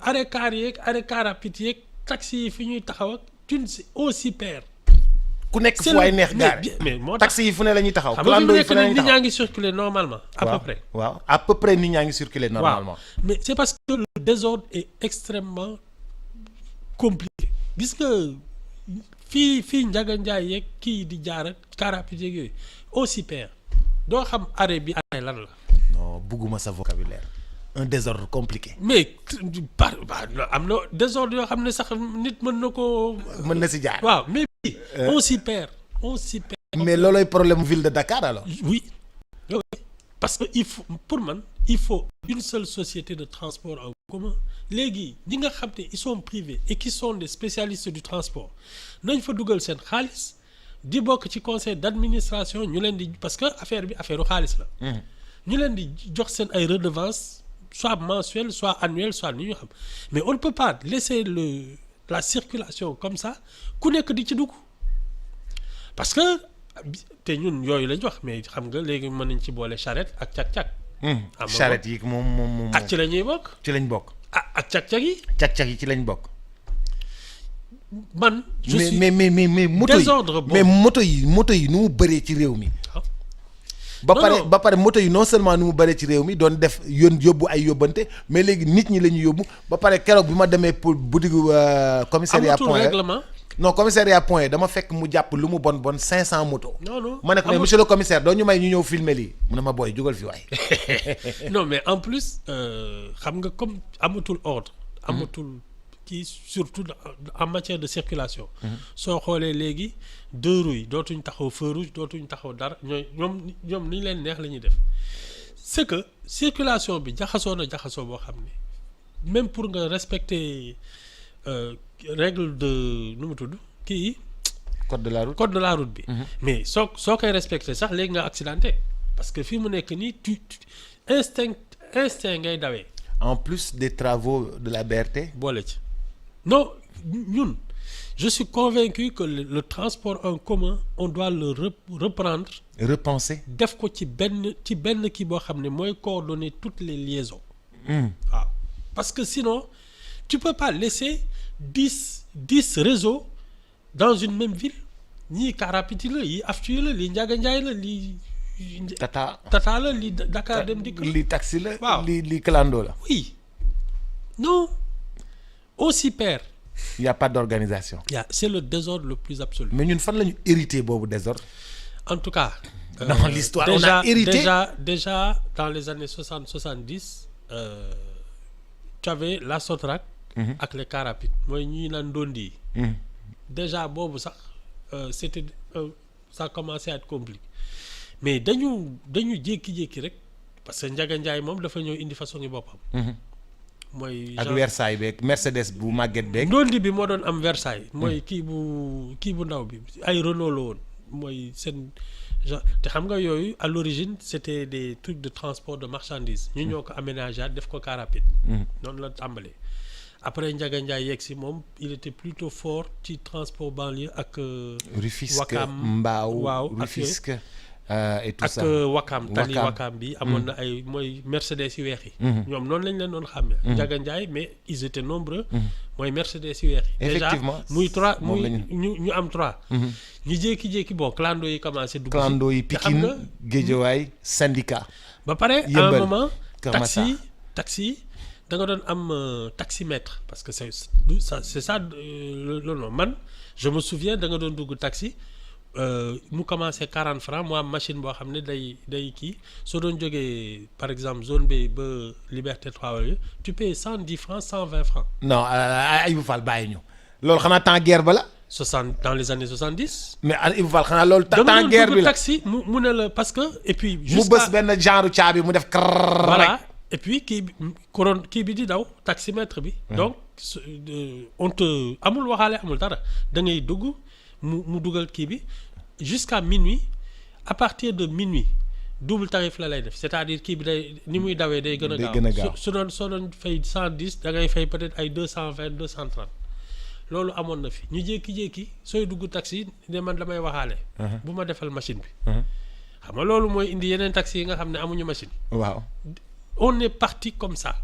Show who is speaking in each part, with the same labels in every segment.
Speaker 1: arrêt car yeeg arrêt car rapide yeeg taxi yi fi ñuy taxaw ak tu aussi perd.
Speaker 2: ku nekk fu waay neex gaare
Speaker 1: mais moo tax
Speaker 2: taxi yi fu ne la ñuy taxaw.
Speaker 1: clando yi fu ne la ñuy taxaw nit ñaa ngi circuler normalement. à peu près
Speaker 2: waaw à peu près nit ñaa ngi circuler normalement.
Speaker 1: mais c'est parce que le désordre est extrêmement compliqué. gis nga fii Ndiaga Ndiaye yeeg kii di jaar ak car rapide yeeg yooyu aussi perd doo xam arrêt bi arrêt lan la.
Speaker 2: non bugguma sa vocabulaire. un désordre compliqué.
Speaker 1: mais am na désordre yoo xam ne sax nit mën na koo.
Speaker 2: mën na si jaar
Speaker 1: waaw mais on s'y perd.
Speaker 2: mais loolooy problème ville de Dakar alors.
Speaker 1: oui parce que il faut pour man il faut une seule société de transport en commun léegi ñi nga xam ne ils sont privés et qui sont des spécialistes du transport nañ fa dugal seen xaalis di bokk ci conseil d'administration ñu leen di parce que affaire bi affaire u xaalis la. ñu leen di jox seen ay redevances soit mensuelles soit annuelles soit ni ñu xam mais on ne peut pas laisser la circulation comme ça ku nekk di ci dugg parce que te ñun yooyu lañ wax mais xam nga léegi mën nañ ci boole charrette ak cak-cak.
Speaker 2: charrette yi moom
Speaker 1: ak ci la ñuy bokk.
Speaker 2: ci lañ bokk.
Speaker 1: ak cak-cak yi.
Speaker 2: cak-cak yi ci lañ bokk.
Speaker 1: man je suis
Speaker 2: mais moto yi mais moto yi nu mu bëree ci réew mi. ba pare moto yi non seulement nu mu bëree ci réew mi doon def yóbbu ay yóbbante mais léegi nit ñi la ñu yóbbu ba pare keroog bi ma demee pour boutique commissariat point
Speaker 1: règlement.
Speaker 2: non commissariat point dama fekk mu jàpp lu mu bon 500 moto.
Speaker 1: non
Speaker 2: ma ne ko mais monsieur le commissaire doo ñu may ñu ñëw filmer lii mu ne ma booy jugal fi waay.
Speaker 1: non mais en plus xam nga comme amatul ordre. amatul kii surtout en matière de circulation. soo xoolee léegi deux roues yi dootuñ taxaw feu rouge dootuñ taxaw dara ñoom ni ñu leen neex la ñuy def c'est que circulation bi jaxasoo boo xam ne même pour nga respecter règle de nu mu tudd kii.
Speaker 2: code de la route
Speaker 1: bi. mais soo koy respecter sax léegi nga accidenté parce que fii mu nekk nii tu instinct ngay dawee.
Speaker 2: en plus des travaux de la BRT.
Speaker 1: boole ci non ñun je suis convaincu que le transport en commun on doit le reprendre.
Speaker 2: repenser.
Speaker 1: def ko ci benn kii boo xam ne mooy coordonner toutes les liaisons. waaw parce que sinon tu peux pas laisser 10 réseaux dans une même ville ñii car rapide la yii Aftu la lii Ndiaga Ndiaye la lii. Tata la lii Dakar Dem Dikk la
Speaker 2: lii taxi la.
Speaker 1: waaw
Speaker 2: lii clando la.
Speaker 1: oui non on s'y perd.
Speaker 2: il y a pas d'organisation.
Speaker 1: c'est le désordre le plus absolu.
Speaker 2: mais ñun fan la ñu hérité boobu désordre.
Speaker 1: en tout cas.
Speaker 2: dans l'histoire on a hérité
Speaker 1: déjà dans les années 70 tu avais la Sotrac. ak les cars rapides mooy ñuy naan ndondi yi. déjà boobu sax c'était ça commençait à être compliqué mais dañu jékki-jékki rek parce que Ndiaga Ndiaye moom dafa ñëw indi façon yi boppam. mooy
Speaker 2: ak Versailles beeg Mercedes bu màgget beeg.
Speaker 1: ndondi bi moo doon am Versailles. mooy kii bu ndaw bi ay Renault la woon mooy seen genre te xam nga yooyu à l'origine c'était des trucs de transport de marchandises. ñu ñoo ko aménagé def ko car rapide. noonu la tàmbalee. après Ndiaga Ndiaye yegg si moom il était plutôt fort ci transport banlieue ak.
Speaker 2: Rufisque
Speaker 1: Wakam
Speaker 2: Mbao
Speaker 1: waaw
Speaker 2: Rufisque et tout ça
Speaker 1: ak Wakam tali Wakam bi amoon na ay mooy Mercedes yu weex yi. ñoom noonu lañ leen doon xàmmee. Ndiaga Ndiaye mais ils étaient nombreux. mooy Mercedes yu weex yi.
Speaker 2: effectivement
Speaker 1: déjà muy 3 ñu am 3. ñu jékki-jékki bon clando yi commencé dugg.
Speaker 2: clando yi Pikine Guédiawaye syndicat.
Speaker 1: ba pare à un moment
Speaker 2: Kër
Speaker 1: taxi da nga doon am taximètre parce que c'est ça le nom man je me souviens da nga doon dugg taxi mu commencé 40 francs mu am machine boo xam ne day kii soo doon jógee par exemple zone B ba Liberté 3 wala tu payes 110 francs 120 francs.
Speaker 2: non Ibou Fall bàyyi ñu loolu xanaa temps guerre ba la.
Speaker 1: dans les années 70.
Speaker 2: mais Ibou Fall xanaa loolu. temps guerre bi la
Speaker 1: taxi mu ne la parce que et puis.
Speaker 2: mu bës benn genre caabi mu def.
Speaker 1: voilà. et puis kii bi di daw taximètre bi. donc on te amul waxaale amul dara da ngay dugg mu dugal kii bi jusqu'à minuit à partir de minuit double tarif la lay def c'est-à-dire kii bi day ni muy dawee day gën a gaaw soo doon fay 110 da ngay fay peut-être ay 220 230 loolu amoon na fi ñu jékki-jékki sooy dugg taxi ne man damay waxaale. bu ma defal machine bi. xam nga loolu mooy indi yeneen taxi yi nga xam ne amuñu machine.
Speaker 2: waaw.
Speaker 1: on est parti comme ça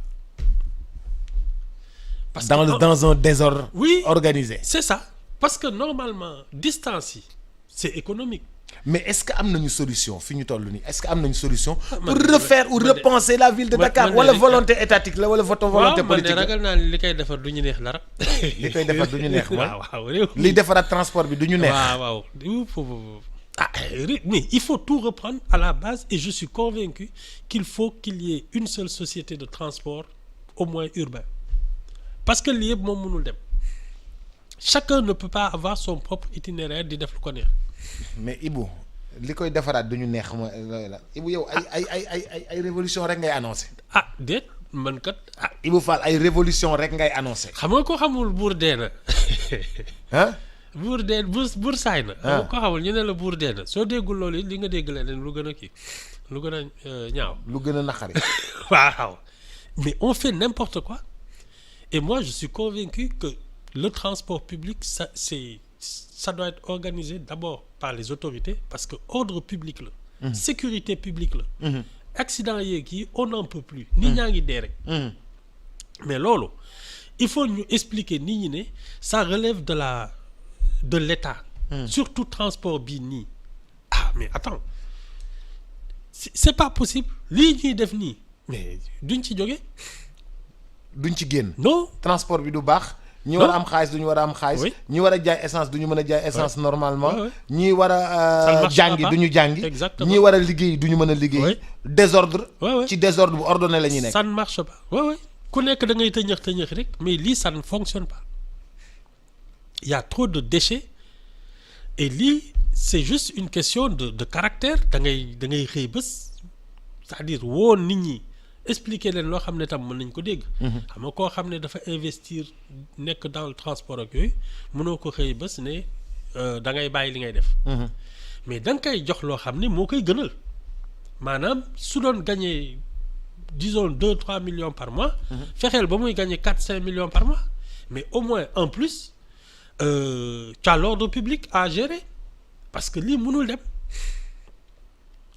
Speaker 1: parce
Speaker 2: dans
Speaker 1: que
Speaker 2: dans un désordre
Speaker 1: oui,
Speaker 2: organisé.
Speaker 1: c'est ça parce que normalement distance yi c'est économique.
Speaker 2: Mais est-ce que am nañu solution fi ñu toll nii est-ce que am nañu solution pour
Speaker 1: man
Speaker 2: refaire ou repenser la ville de Dakar wala volonté étatique la wala volonté politique
Speaker 1: ragal naa li koy defar du ñu neex dara.
Speaker 2: li koy defar du ñu neex mooy
Speaker 1: waaw
Speaker 2: liy defaraat transport bi du ñu neex.
Speaker 1: waaw mais il faut tout reprendre à la base et je suis convaincu qu'il faut qu'il y ait une seule société de transport au moins urbain parce que lii yëpp moom mënul dem chacun ne peut pas avoir son propre itinéraire di def lu ko neex.
Speaker 2: mais Ibou li koy defaraat du ñu neex mooy la Ibou yow ay révolution rek ngay annoncé.
Speaker 1: ah déet man kat
Speaker 2: Ibou Fall ay révolution rek ngay annoncé.
Speaker 1: xam nga ko xamul buur dee na.
Speaker 2: ah.
Speaker 1: buur dee buur saay na. xam nga ko xamul ñu ne la buur dee na soo déggul loolu li nga dégg leneen lu gën a kii lu gën a ñaaw.
Speaker 2: lu gën a naqari.
Speaker 1: waaw mais on fait n'importe quoi et moi je suis convaincu que le transport public ça doit être organisé d'abord par les autorités parce que ordre public la. Sécurité publique la. accident yeeg yi on n'en peut plus. nit ñaa ngi dee rek. mais loolu il faut ñu expliquer nit ñi ne ça relève de l'État. surtout transport bii nii. mais attends c'est pas possible lii ñuy def nii mais duñ ci jóge.
Speaker 2: duñ ci génn.
Speaker 1: non
Speaker 2: transport bi du baax. ñi war a am xaalis duñu war a am xaalis. ñi war a jaay essence duñu mën a jaay essence normalement. ñi war a jàngi duñu jàngi.
Speaker 1: exactement
Speaker 2: ñi war a liggéey duñu mën a liggéey. désordre. ci désordre bu ordonné la ñuy nekk.
Speaker 1: ça ne marche pas. ku nekk da ngay tëñëx rek mais lii ça ne fonctionne pas. Il y a trop de déchets et lii c'est juste une question de caractère da ngay xëy bés c'est-à-dire woo nit ñi. expliquer leen loo xam ne tam mën nañ ko dégg. xam nga koo xam ne dafa investir nekk dans le transport ak yooyu mënoo ko xëy bés ne da ngay bàyyi li ngay def. mais da nga koy jox loo xam ne moo koy gënal maanaam su doon gagner disons 2-3 millions par mois. fexeel ba muy gagner 4-5 millions par mois mais au moins en plus tu as l'ordre public à gérer parce que lii mënul dem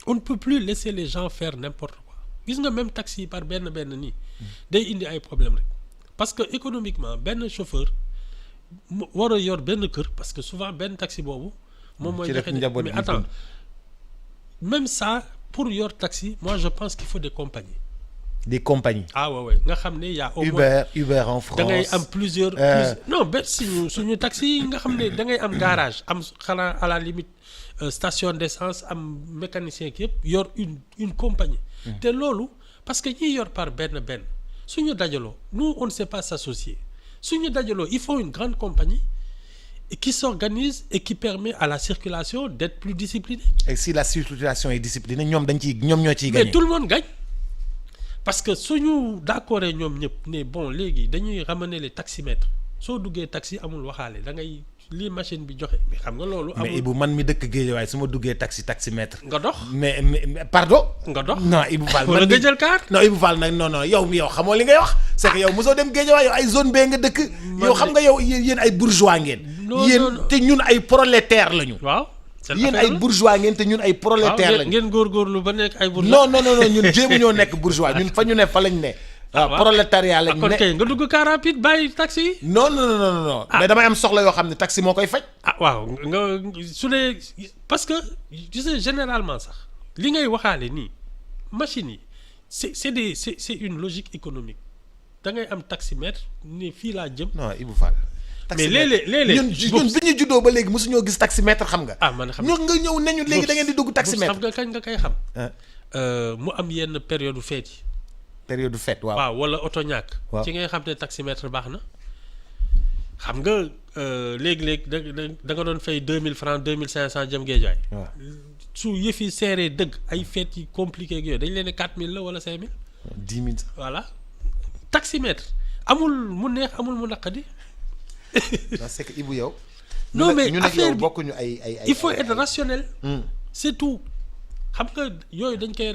Speaker 1: on ne peut plus laisser les gens faire n'importe quoi. gis nga même taxi yi par benn nii day indi ay problème rek parce que économiquement benn chauffeur war a yor benn kër parce que souvent benn taxi boobu moom mooy joxe mais attends même ça pour yor taxi moi je pense qu'il faut des compagnies ouais nga xam ne y a au moins
Speaker 2: Uber en France
Speaker 1: da ngay am plusieurs non benn suñu taxi yi nga xam ne da ngay am garage am xanaa à la limite station d'essence am mécanicien ki yëpp yor une compagnie te loolu parce que ñiy yor par benn suñu dajaloo nous on ne sait pas s'associer suñu dajaloo il faut une grande compagnie qui s'organise et qui permet à la circulation d'être plus disciplinée.
Speaker 2: Et si la circulation est disciplinée ñoom ñoo ciy gagner.
Speaker 1: Mais tout le monde gagne parce que suñu d'accord ñoom ñëpp ne bon léegi dañuy ramener les taximètres soo duggee taxi amul waxaale da ngay lii machine bi joxe mais xam nga loolu. amul
Speaker 2: mais Ibou man mi dëkk Guédiawaye su ma duggee taximètre.
Speaker 1: nga dox
Speaker 2: mais pardon.
Speaker 1: nga dox
Speaker 2: non Ibou Fall
Speaker 1: wala nga jël car.
Speaker 2: non Ibou Fall nag non yow xamoo li ngay wax. c'est que yow mosoo dem Guédiawaye yow ay zone B nga dëkk. yow xam nga yow yéen ay bourgeois ngeen. yéen te ñun ay prolétaires lañu.
Speaker 1: waaw
Speaker 2: yéen ay bourgeois ngeen te ñun ay prolétaires lañu.
Speaker 1: ngeen góorgóorlu ba nekk ay bourgeois.
Speaker 2: non ñun jéemu ñoo nekk bourgeois ñun fa ñu ne fa lañ ne. waaw prolétariat lañ ne
Speaker 1: kon kay nga dugg car rapide bàyyi taxi yi.
Speaker 2: non mais damay am soxla yoo xam ne taxi moo koy faj.
Speaker 1: waaw nga su dee parce que tu sais généralement sax li ngay waxaale nii machines yi c'est une logique économique da ngay am taximètre ne fii laa jëm.
Speaker 2: non Ibou Fall.
Speaker 1: mais léeg-léeg
Speaker 2: ñun bi ñu juddoo ba léegi mosuñoo gis taximètre xam nga.
Speaker 1: man xam
Speaker 2: nga ñëw ne ñu léegi da ngeen di dugg taximètre.
Speaker 1: xam nga kañ nga koy xam. mu am yenn période fête yi.
Speaker 2: période fête waaw
Speaker 1: wala oto ñàkk. ci ngay xam ne taximètre baax na. xam nga léegi-léegi da nga doon fay 2000 francs 2500 jëm Guédiawaye.
Speaker 2: waaw
Speaker 1: su yëf yi seeree dëgg ay fêtes yi compliqué ak yooyu dañ leen ne 4000 la wala 5000.
Speaker 2: 10 000.
Speaker 1: voilà taximètre amul mu neex amul mu naqadi.
Speaker 2: non c'est que Ibou yow.
Speaker 1: non mais affaire bi
Speaker 2: bokkuñu ay
Speaker 1: il faut être rationnel. c'est tout xam nga yooyu dañ koy.